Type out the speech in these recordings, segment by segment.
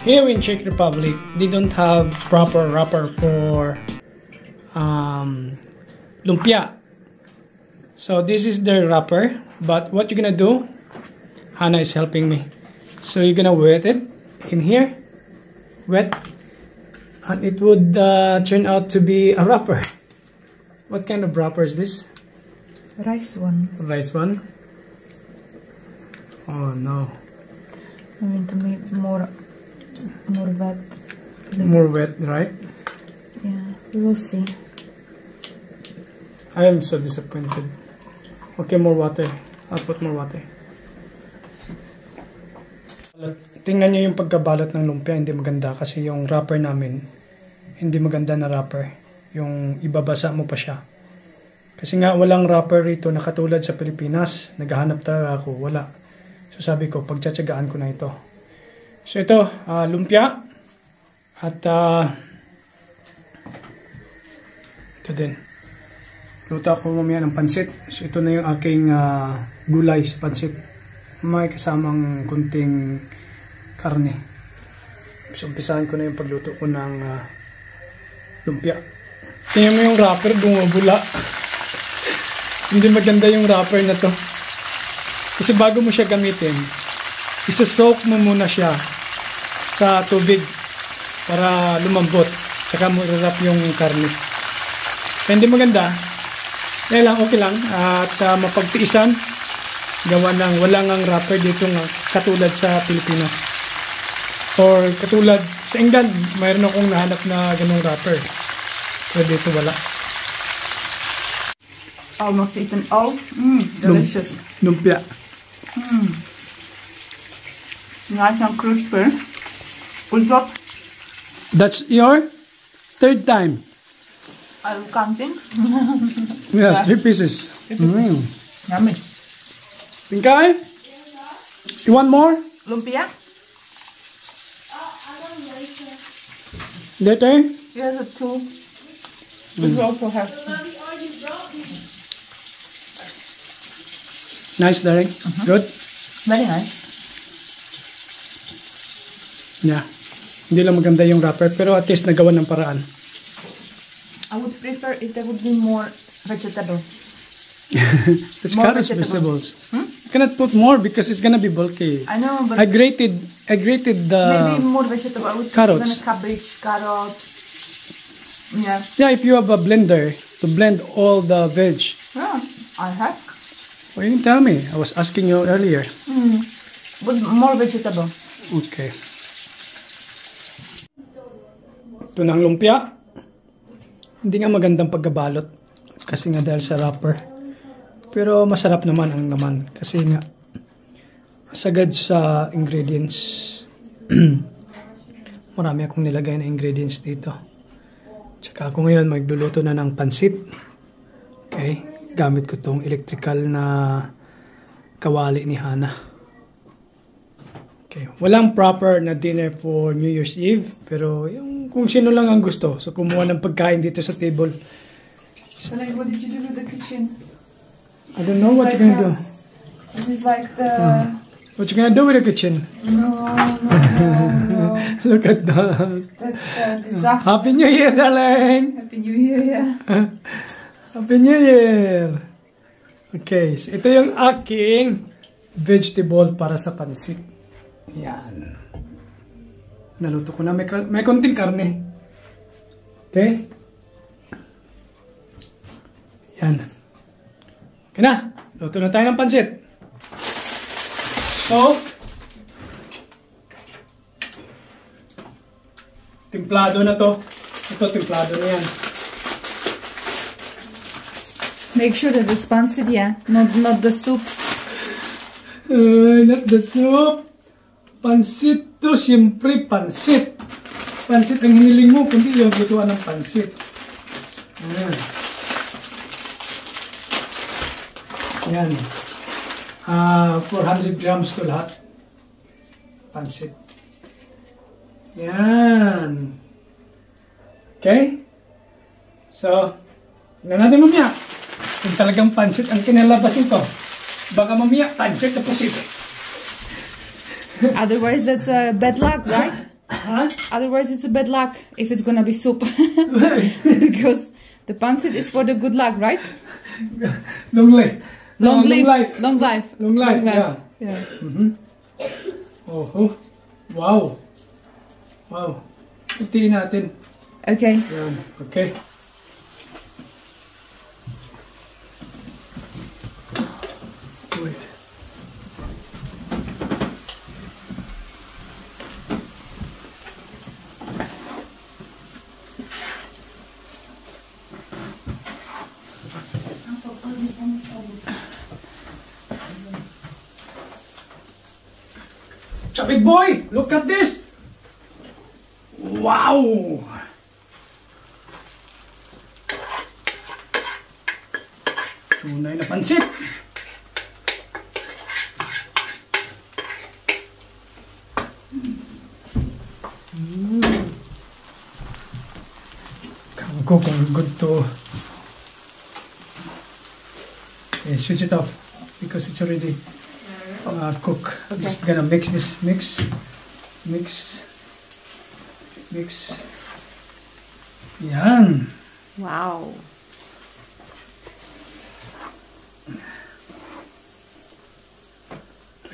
Here in Czech Republic, they don't have proper wrapper for lumpia. So this is their wrapper. But what you're gonna do, Hannah is helping me. So you're gonna wet it in here, wet, and it would turn out to be a wrapper. What kind of wrapper is this? Rice one. Rice one? Oh no. I mean to make more wet. More wet, right? Yeah, we will see. I am so disappointed. Okay, more water. I'll put more water. Tingnan nyo yung pagkabalot ng lumpia, hindi maganda kasi yung wrapper namin, hindi maganda na wrapper. Yung ibabasa mo pa siya. Kasi nga walang wrapper rito na katulad sa Pilipinas. Naghahanap talaga ako, wala. So sabi ko, pagtsatsagaan ko na ito. So ito, lumpia. At ito din. Luto ako mamaya ng pansit. So ito na yung aking gulay sa pansit. May kasamang kunting karne. So umpisahan ko na yung pagluto ko ng lumpia. Tingnan mo yung wrapper, bumubula. Hindi maganda yung wrapper na to. Kasi bago mo siya gamitin, isa-soak mo muna siya sa tubig para lumambot. Saka mo i-wrap yung karne. Kaya hindi maganda. Kaya lang, okay lang. At mapagtiisan. Gawa ng walang ang wrapper dito nga katulad sa Pilipinas. Or katulad sa England, mayroon akong nahanap na ganong wrapper. Pero dito wala. Almost eaten all. Delicious. Lumpia. Nice and crispy. Ultop. That's your third time. I'm counting. Yeah, 3 pieces. Yummy. Pinkay? You want more? Lumpia? Later? Here's a 2. This also has 2. Nice, darling. Good? Very nice. Yeah. Hindi lang maganda yung wrapper, pero at least nagawa ng paraan. I would prefer if there would be more vegetable. It's carrots, vegetables. You cannot put more because it's gonna be bulky. I know, but I grated the maybe more vegetable. I would carrots. Even cabbage, carrot. Yeah. Yeah, if you have a blender to blend all the veg. Yeah, I have. Well, you didn't tell me. I was asking you earlier. But more vegetable. Okay. Ito ng lumpia. Hindi nga magandang pagkabalot kasi nga dahil sa wrapper. Pero masarap naman ang laman kasi nga sagad sa ingredients. Marami akong nilagay na ingredients dito. Tsaka ako ngayon magluluto na ng pansit. Okay, gamit ko tong electrical na kawali ni Hannah. Okay, walang proper na dinner for New Year's Eve, pero yung kung sino lang ang gusto. So kumuha ng pagkain dito sa table. So like, what did you do with the kitchen? I don't know what you're gonna do. This is like the... What you gonna do with the kitchen? No. Look at that. That's a disaster. Happy New Year, darling! Happy New Year, yeah. Happy New Year! Okay, so ito yung aking vegetable para sa pansit. Yan. Naluto ko na. May konting karne. Okay? Yan. Okay na. Luto na tayo ng pansit. So, timplado na to. Ito, timplado na yan. Make sure that it's pancit, yeah. Not the soup. Not the soup. Pansit to, siyempre pansit. Pansit ang hiniling mo, kundi yung lutuan ng pansit. Ayan. Yan. 400 grams to lahat. Pansit. Yan. Okay? So, tingnan natin mamaya. Kung talagang pansit ang kinalabas ito. Baka mamaya, pansit na pusit. Otherwise, that's bad luck, right? Huh? Otherwise, it's a bad luck if it's gonna be soup. Because the pancit is for the good luck, right? Long life. Long Long life. Long life. Long life, yeah. Yeah. Oh. Wow. Wow. Putiin natin. Okay. Yan. Okay. Wait. Big boy, look at this. Wow. Tunay na pansit. Kung good to. Okay, switch it off because it's already cook. I'm just gonna mix this. Mix. Yan. Wow.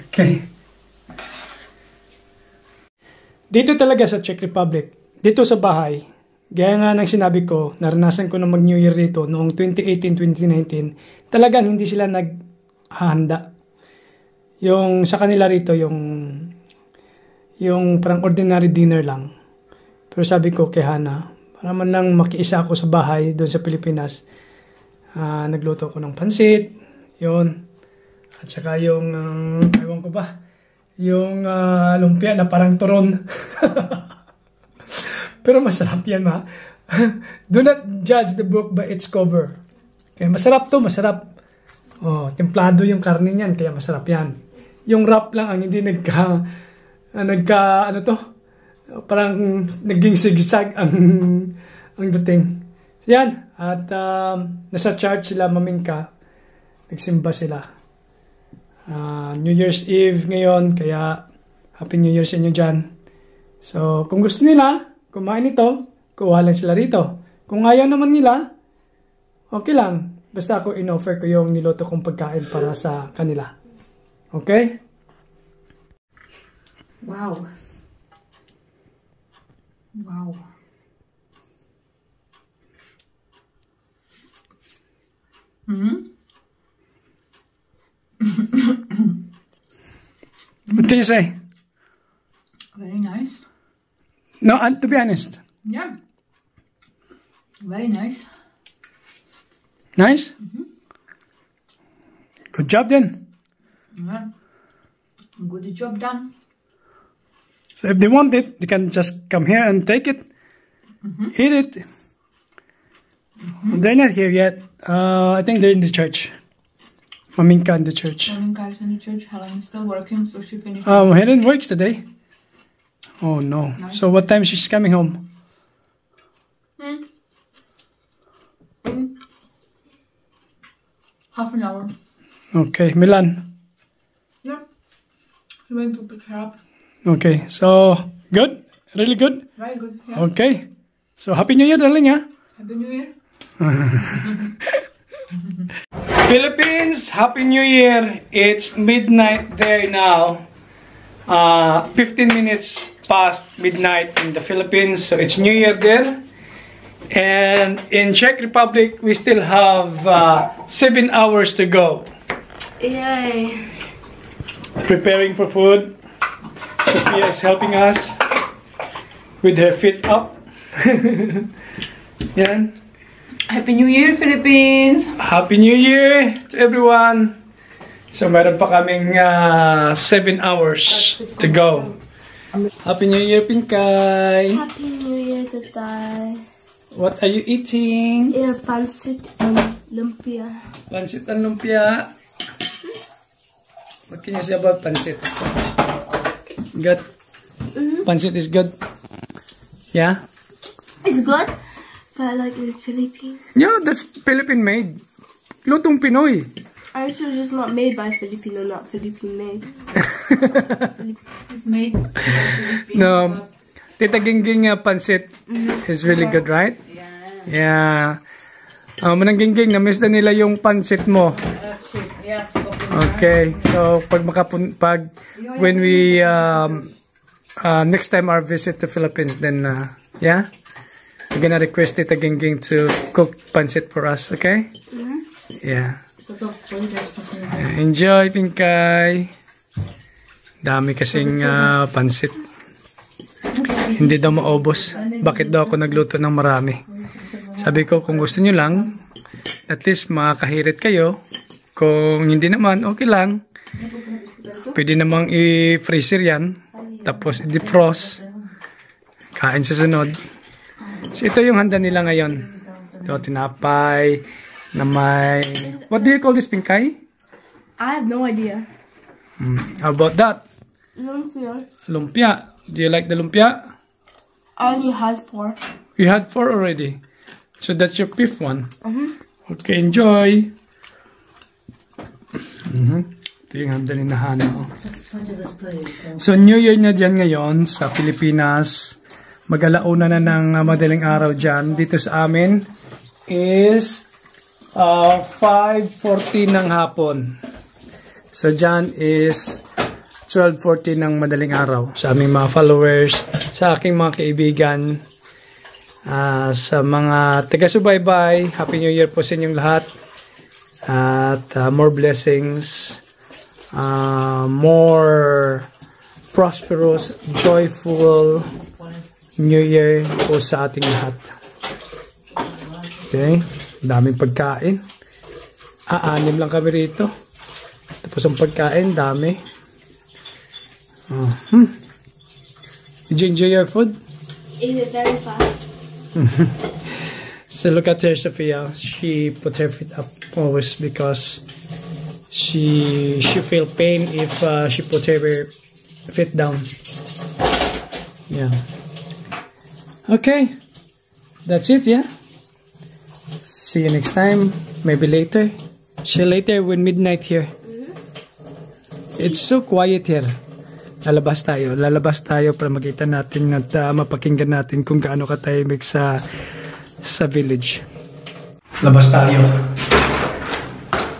Okay. Dito talaga sa Czech Republic, dito sa bahay, gaya nga ng sinabi ko, naranasan ko na mag-New Year dito noong 2018-2019, talagang hindi sila naghahanda. Yung sa kanila rito, yung parang ordinary dinner lang. Pero sabi ko kay Hana, para man lang makiisa ako sa bahay doon sa Pilipinas, nagluto ko ng pansit, yun. At saka yung, ewan ko ba, yung lumpia na parang turon. Pero masarap yan, ha? Do not judge the book by its cover. Kaya masarap to, masarap. Oh, templado yung karne niyan, kaya masarap yan. Yung wrap lang ang hindi ano to, parang naging sigsag ang dating. Yan, at nasa church sila, mamingka, nagsimba sila. New Year's Eve ngayon, kaya Happy New Year sa inyo dyan. So, kung gusto nila kumain ito, kuha lang sila rito. Kung ayaw naman nila, okay lang. Basta ako in-offer ko yung niluto kong pagkain para sa kanila. Okay? Wow. Wow. What can you say? Very nice. No, to be honest. Yeah. Very nice. Nice? Good job then. Yeah. Good job done. So if they want it, they can just come here and take it. Eat it. They're not here yet. I think they're in the church. Maminka in the church. Maminka is in the church. Helen is still working, so she finished. Helen works today. Oh no. Nice. So what time she's coming home? Half an hour. Okay, Milan. Yeah. She went to pick her up. Okay, so good? Really good? Very good, yeah. Okay. So Happy New Year, darling, yeah? Happy New Year. Philippines, Happy New Year. It's midnight there now. 15 minutes past midnight in the Philippines, so it's New Year there. And in Czech Republic, we still have 7 hours to go. Yay! Preparing for food. Sophia is helping us with her feet up. Yan. Happy New Year, Philippines! Happy New Year to everyone! So meron pa kaming 7 hours to go. Happy New Year, Pinkay! Happy New Year, Tatay! What are you eating? Yeah, pancit and lumpia. Pancit and lumpia. What can you say about pancit? Good? Pancit is good? Yeah? It's good, but I like it in Philippines. Yeah, that's Philippine made. Lutong Pinoy. I'm sure it's just not made by Filipino, not Philippine made. It's made by Philippines. No, Tita Gingging pansit is really good, right? Yeah. Manang Gingging, na-miss na nila yung pansit mo. Okay. So, when we, next time our visit to Philippines, then, yeah? We're gonna request Tita Gingging to cook pansit for us, okay? Yeah. Enjoy, Pinkay. Dami kasing pansit. Hindi daw maubos. Bakit daw ako nagluto ng marami? Sabi ko, kung gusto nyo lang, at least makakahirit kayo. Kung hindi naman, okay lang. Pwede namang i-freezer yan. Tapos i-defrost. Kain sa sunod. So, ito yung handa nila ngayon. Ito, tinapay na may... What do you call this, Pinkay? I have no idea. How about that? Lumpia. Lumpia. Do you like the lumpia? I only had 4. You had 4 already. So that's your 5th one. Okay, enjoy. Ito yung handa ni Nahana. So New Year na dyan ngayon sa Pilipinas. Mag-alauna na ng madaling araw dyan. Dito sa amin is 5:40 ng hapon. So dyan is 12:40 ng madaling araw. Sa aming mga followers, sa aking mga kaibigan, sa mga taga-subaybay, Happy New Year po sa inyong lahat. At more blessings, more prosperous, joyful New Year po sa ating lahat. Okay, daming pagkain. 6 lang kami rito. Tapos ang pagkain, dami. Did you enjoy your food? Eat it very fast. So look at her, Sophia. She put her feet up always because she feel pain if she put her feet down. Yeah. Okay. That's it, yeah? See you next time. Maybe later. See you later when midnight here. It's so quiet here. Lalabas tayo para makita natin at mapakinggan natin kung gaano katahimik sa village. Labas tayo.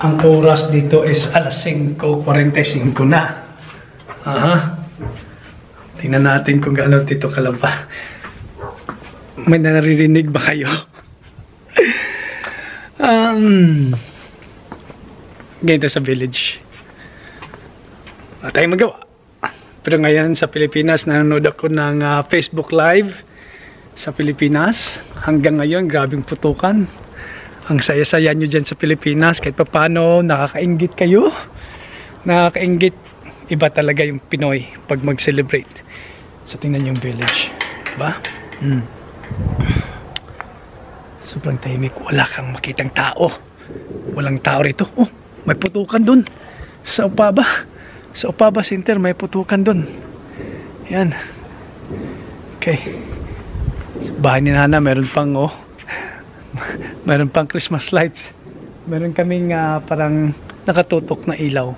Ang oras dito is alas 5:45 na. Tingnan natin kung gaano dito kalaba. May naririnig ba kayo? Ganito sa village. Wala tayong magawa. Pero ngayon sa Pilipinas, nanonood ako ng Facebook Live sa Pilipinas. Hanggang ngayon, grabing putukan. Ang saya-saya nyo dyan sa Pilipinas. Kahit pa paano, nakakainggit kayo. Nakakainggit. Iba talaga yung Pinoy pag mag-celebrate. So, tingnan yung village. Diba? Sobrang tahimik. Wala kang makitang tao. Walang tao rito. Oh, may putukan dun. Sa Opaba. Sa Opaba Center, may putukan dun. Yan. Okay. Bahay ni Nana, meron pang, meron pang Christmas lights. Meron kaming parang nakatutok na ilaw.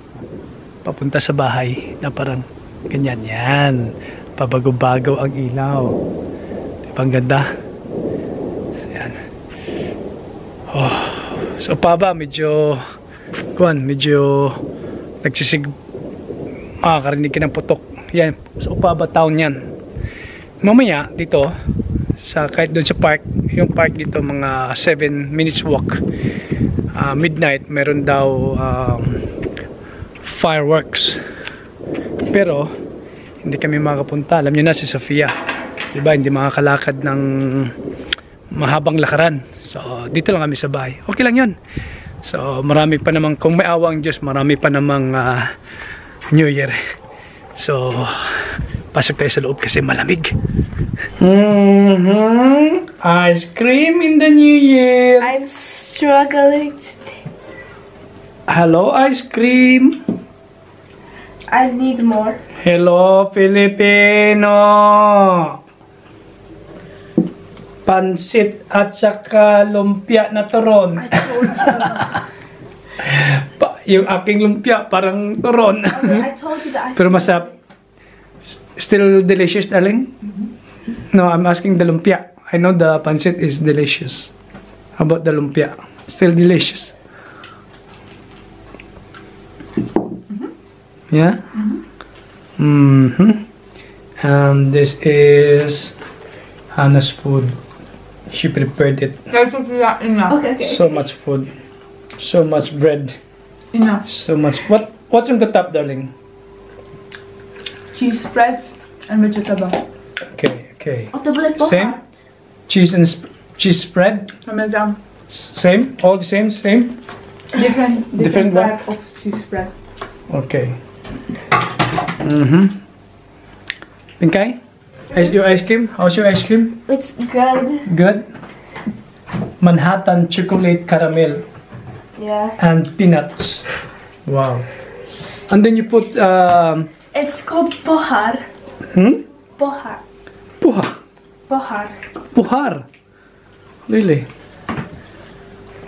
Papunta sa bahay na parang ganyan. Yan. Pabago-bago ang ilaw. Diba ang ganda? So, yan. Oh. Sa Opaba, medyo makakarinig ka ng putok. Yan, sa Opaba town yan. Mamaya, dito, kahit doon sa park, yung park dito, mga 7 minutes walk, midnight, meron daw fireworks. Pero, hindi kami makapunta. Alam nyo na si Sofia. Diba, hindi makakalakad ng mahabang lakaran. So, dito lang kami sa bahay. Okay lang yun. So, marami pa namang, kung may awa ang Diyos, marami pa namang New Year. So, pasok tayo sa loob kasi malamig. Ice cream in the New Year. I'm struggling today. Hello, ice cream. I need more. Hello, Filipino. Pansit at saka lumpia na turon. I told you. Yung aking lumpia parang turon. Okay, I told you that. Pero masarap. Still delicious, darling? No, I'm asking the lumpia. I know the pancit is delicious. How about the lumpia? Still delicious. Yeah? And this is Hannah's food. She prepared it. That's what we got enough. Okay, okay. So much food. So much bread. Enough. So much. What's on the top, darling? Cheese spread and vegetable. Okay. Same. Same? Cheese and cheese spread? Madam. Same? All the same? Different one? type of cheese spread. Okay. Pinkay? Your ice cream? How's your ice cream? It's good. Good? Manhattan chocolate caramel Yeah. and peanuts. Wow. And then you put It's called pohar. Pohar. puha. Pohar. Puhar. Really?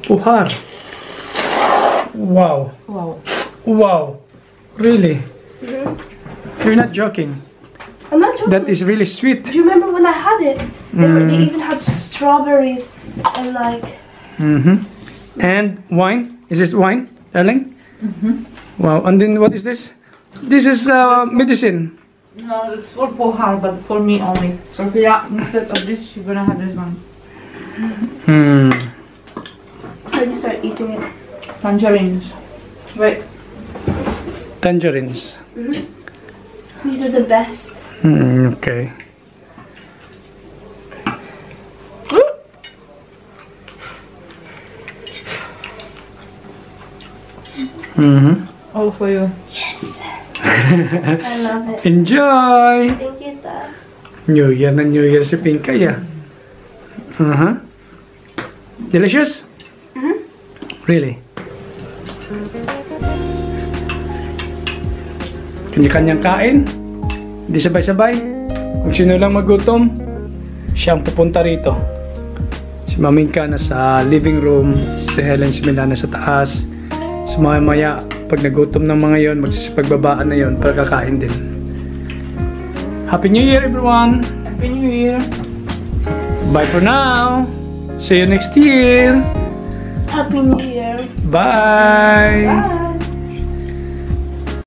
Puhar. Wow. Wow. Wow. Really? You're not joking. I'm not joking. That is really sweet. Do you remember when I had it? They even had strawberries and like. And wine. Is this wine, darling? Wow. And then what is this? This is medicine. No, it's for pohar, but for me only. Sophia, instead of this, she's gonna have this one. Already start eating it. Tangerines. Wait. Tangerines. These are the best. Okay. All for you. Yes. I love it. Enjoy! Thank you, Dad. New Year na New Year si Pinkay Delicious? Really? Kanya-kanyang kain. Hindi sabay-sabay. Kung sino lang magutom, siyang pupunta rito. Si Mamingka na sa living room, si Helen si Milana sa taas. So maya pag nagutom ng mga yon, magsisipagbabaan na yon para kakain din. Happy New Year, everyone! Happy New Year. Bye for now! See you next year! Happy New Year. Bye! Bye.